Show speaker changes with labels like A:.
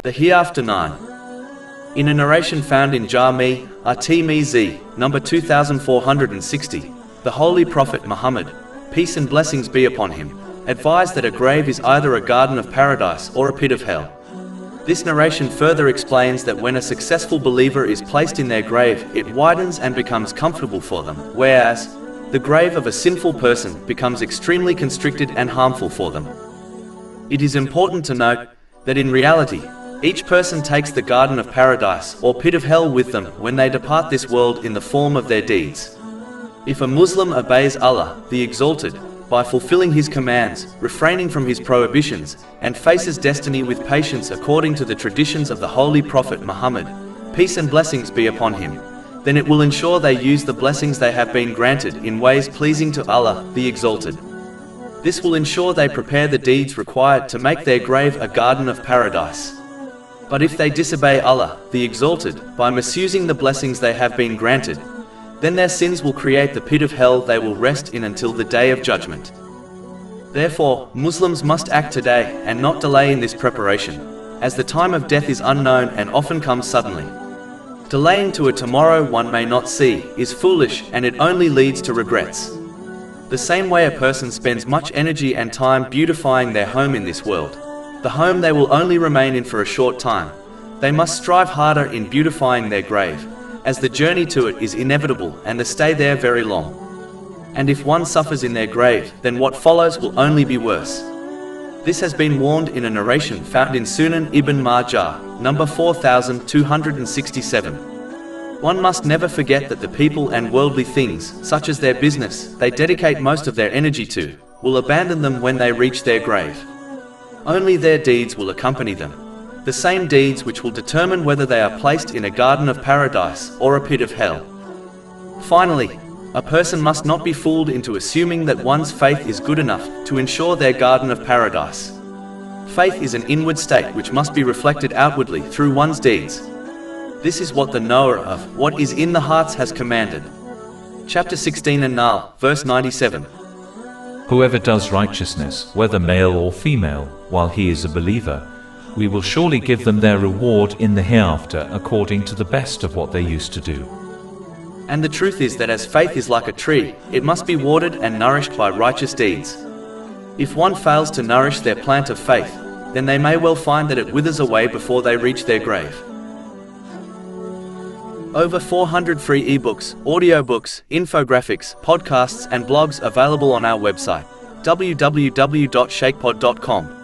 A: The Hereafter 9. In a narration found in Jami at-Tirmidhi, number 2460, the Holy Prophet Muhammad, peace and blessings be upon him, advised that a grave is either a garden of paradise or a pit of hell. This narration further explains that when a successful believer is placed in their grave, it widens and becomes comfortable for them, whereas the grave of a sinful person becomes extremely constricted and harmful for them. It is important to note that in reality, each person takes the garden of paradise or pit of hell with them when they depart this world in the form of their deeds. If a Muslim obeys Allah, the Exalted, by fulfilling His commands, refraining from His prohibitions, and faces destiny with patience according to the traditions of the Holy Prophet Muhammad, peace and blessings be upon him, then it will ensure they use the blessings they have been granted in ways pleasing to Allah, the Exalted. This will ensure they prepare the deeds required to make their grave a garden of paradise. But if they disobey Allah, the Exalted, by misusing the blessings they have been granted, then their sins will create the pit of hell they will rest in until the day of judgment. Therefore, Muslims must act today and not delay in this preparation, as the time of death is unknown and often comes suddenly. Delaying to a tomorrow one may not see is foolish, and it only leads to regrets. The same way a person spends much energy and time beautifying their home in this world, the home they will only remain in for a short time, they must strive harder in beautifying their grave, as the journey to it is inevitable and the stay there very long. And if one suffers in their grave, then what follows will only be worse. This has been warned in a narration found in Sunan Ibn Majah, number 4267. One must never forget that the people and worldly things, such as their business, they dedicate most of their energy to, will abandon them when they reach their grave. Only their deeds will accompany them, the same deeds which will determine whether they are placed in a garden of paradise or a pit of hell. Finally, a person must not be fooled into assuming that one's faith is good enough to ensure their garden of paradise. Faith is an inward state which must be reflected outwardly through one's deeds. This is what the knower of what is in the hearts has commanded. Chapter 16 An-Nahl, verse 97.
B: Whoever does righteousness, whether male or female, while he is a believer, we will surely give them their reward in the hereafter according to the best of what they used to do.
A: And the truth is that as faith is like a tree, it must be watered and nourished by righteous deeds. If one fails to nourish their plant of faith, then they may well find that it withers away before they reach their grave. Over 400 free ebooks, audiobooks, infographics, podcasts and blogs available on our website, www.shakepod.com.